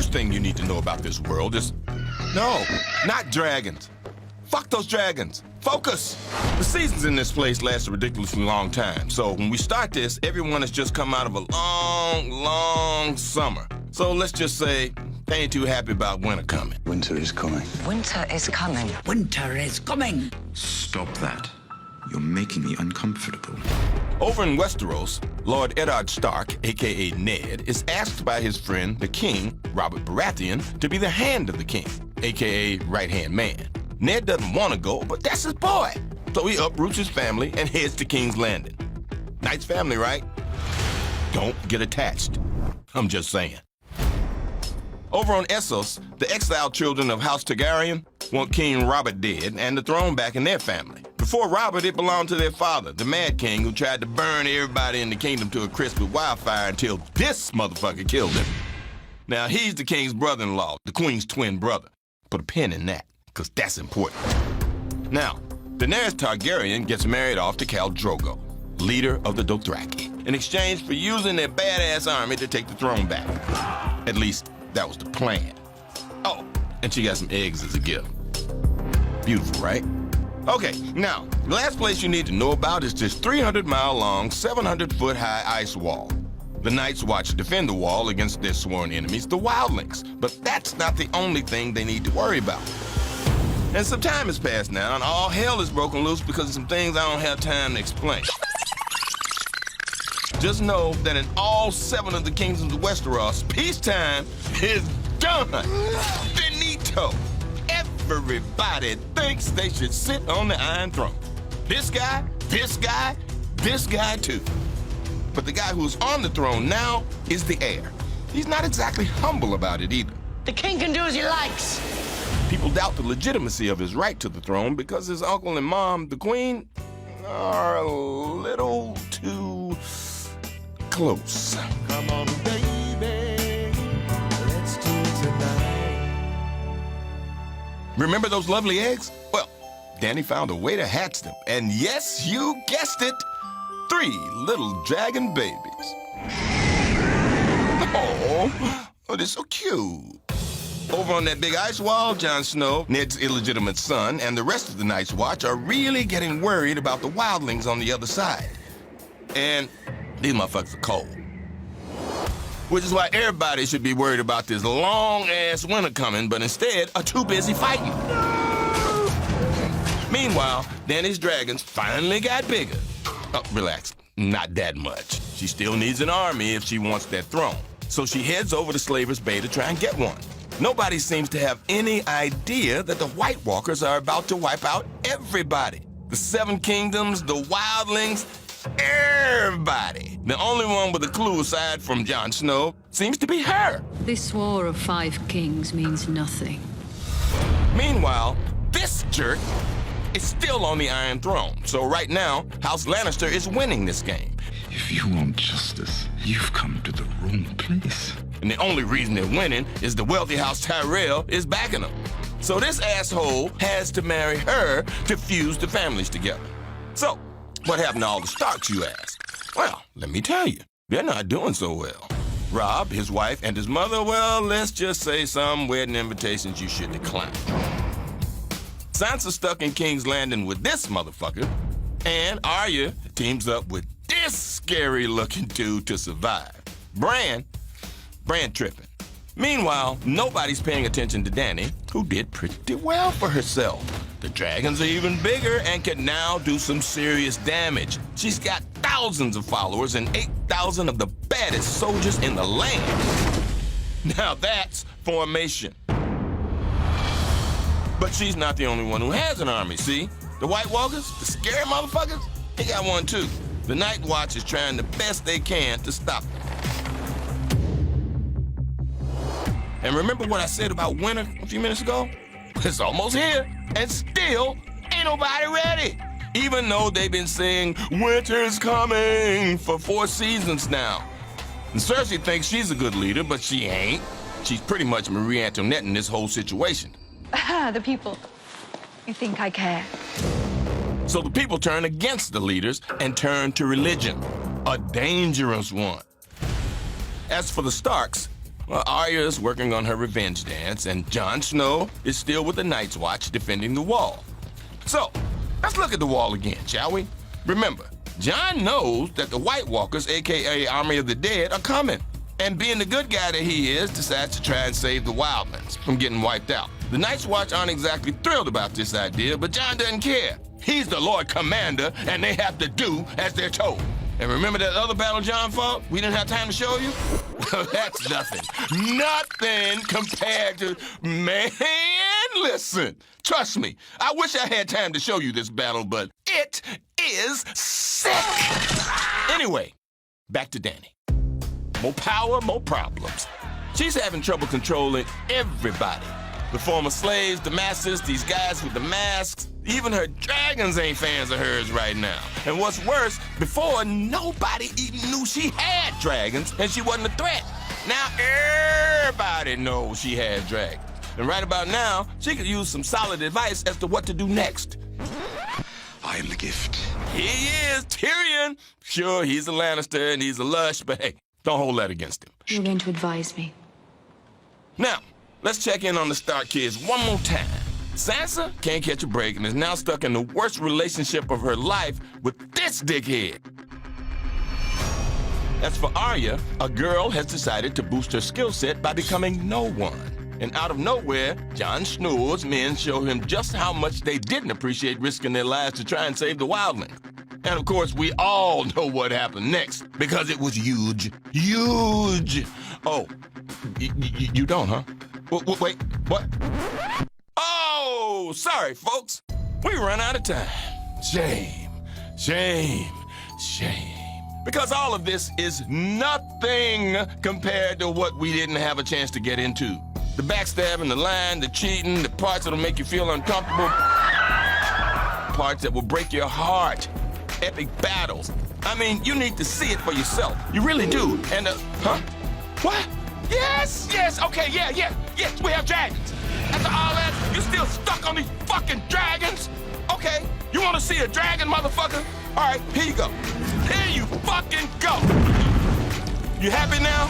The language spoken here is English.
first thing you need to know about this world is... No, not dragons. Fuck those dragons. Focus! The seasons in this place last a ridiculously long time, so when we start this, everyone has just come out of a long summer. So let's just say they ain't too happy about winter coming. Winter is coming. Winter is coming. Winter is coming. Stop that. You're making me uncomfortable. Over in Westeros, Lord Eddard Stark, a.k.a. Ned, is asked by his friend, the king, Robert Baratheon, to be the hand of the king, a.k.a. right-hand man. Ned doesn't want to go, but that's his boy. So he uproots his family and heads to King's Landing. Nice family, right? Don't get attached. I'm just saying. Over on Essos, the exiled children of House Targaryen want King Robert dead and the throne back in their family. Before Robert, it belonged to their father, the Mad King, who tried to burn everybody in the kingdom to a crisp with wildfire until this motherfucker killed him. Now, he's the king's brother-in-law, the queen's twin brother. Put a pin in that, because that's important. Now, Daenerys Targaryen gets married off to Khal Drogo, leader of the Dothraki, in exchange for using their badass army to take the throne back. At least, that was the plan. Oh, and she got some eggs as a gift. Beautiful, right? Okay, now, the last place you need to know about is this 300-mile-long, 700-foot-high ice wall. The Night's Watch defend the wall against their sworn enemies, the Wildlings, but that's not the only thing they need to worry about. And some time has passed now, and all hell is broken loose because of some things I don't have time to explain. Just know that in all 7 of the kingdoms of Westeros, peacetime is done. Finito. Everybody thinks they should sit on the Iron Throne. This guy, this guy, this guy too. But the guy who's on the throne now is the heir. He's not exactly humble about it either. The king can do as he likes. People doubt the legitimacy of his right to the throne because his uncle and mom, the queen, are a little too close. Come on, baby, let's do it tonight. Remember those lovely eggs? Well, Danny found a way to hatch them. And yes, you guessed it, 3 little dragon babies. Oh, they're so cute. Over on that big ice wall, Jon Snow, Ned's illegitimate son, and the rest of the Night's Watch are really getting worried about the wildlings on the other side. And these motherfuckers are cold. Which is why everybody should be worried about this long-ass winter coming, but instead are too busy fighting. No! Meanwhile, Dany's dragons finally got bigger. Oh, relax, not that much. She still needs an army if she wants that throne. So she heads over to Slaver's Bay to try and get one. Nobody seems to have any idea that the White Walkers are about to wipe out everybody. The 7 kingdoms, the wildlings, everybody. The only one with a clue aside from Jon Snow seems to be her. This war of 5 kings means nothing. Meanwhile, this jerk is still on the Iron Throne. So right now, House Lannister is winning this game. If you want justice, you've come to the wrong place. And the only reason they're winning is the wealthy House Tyrell is backing them. So this asshole has to marry her to fuse the families together. So, what happened to all the Starks, you ask? Well, let me tell you, they're not doing so well. Robb, his wife, and his mother, well, let's just say some wedding invitations you should decline. Sansa's stuck in King's Landing with this motherfucker, and Arya teams up with this scary-looking dude to survive. Bran tripping. Meanwhile, nobody's paying attention to Dany, who did pretty well for herself. The dragons are even bigger and can now do some serious damage. She's got thousands of followers and 8,000 of the baddest soldiers in the land. Now that's formation. But she's not the only one who has an army, see? The White Walkers, the scary motherfuckers, they got one too. The Night Watch is trying the best they can to stop them. And remember what I said about winter a few minutes ago? It's almost here, and still ain't nobody ready. Even though they've been saying winter's coming for 4 seasons now. And Cersei thinks she's a good leader, but she ain't. She's pretty much Marie Antoinette in this whole situation. The people. You think I care? So the people turn against the leaders and turn to religion, a dangerous one. As for the Starks, Well, Arya's working on her revenge dance, and Jon Snow is still with the Night's Watch defending the wall. So, let's look at the wall again, shall we? Remember, Jon knows that the White Walkers, aka Army of the Dead, are coming. And being the good guy that he is, decides to try and save the wildlings from getting wiped out. The Night's Watch aren't exactly thrilled about this idea, but Jon doesn't care. He's the Lord Commander, and they have to do as they're told. And remember that other battle Jon fought? We didn't have time to show you? That's nothing. Nothing compared to... Man, listen. Trust me. I wish I had time to show you this battle, but it is sick. Anyway, back to Dany. More power, more problems. She's having trouble controlling everybody. The former slaves, the masters, these guys with the masks, even her dragons ain't fans of hers right now. And what's worse, before, nobody even knew she had dragons and she wasn't a threat. Now everybody knows she has dragons. And right about now, she could use some solid advice as to what to do next. I am the gift. He is, Tyrion. Sure, he's a Lannister and he's a lush, but hey, don't hold that against him. You're going to advise me. Now, let's check in on the Stark kids one more time. Sansa can't catch a break and is now stuck in the worst relationship of her life with this dickhead. As for Arya, a girl has decided to boost her skill set by becoming no one. And out of nowhere, Jon Snow's men show him just how much they didn't appreciate risking their lives to try and save the wildlings. And of course, we all know what happened next, because it was huge. Huge! Oh, you don't, huh? Wait, what? Oh, sorry, folks. We run out of time. Shame, shame, shame. Because all of this is nothing compared to what we didn't have a chance to get into. The backstabbing, the lying, the cheating, the parts that'll make you feel uncomfortable, parts that will break your heart, epic battles. I mean, you need to see it for yourself. You really do. And, huh? What? Yes, okay, yes, we have dragons. After all that, you still stuck on these fucking dragons? Okay, you want to see a dragon, motherfucker? All right, here you go. Here you fucking go. You happy now?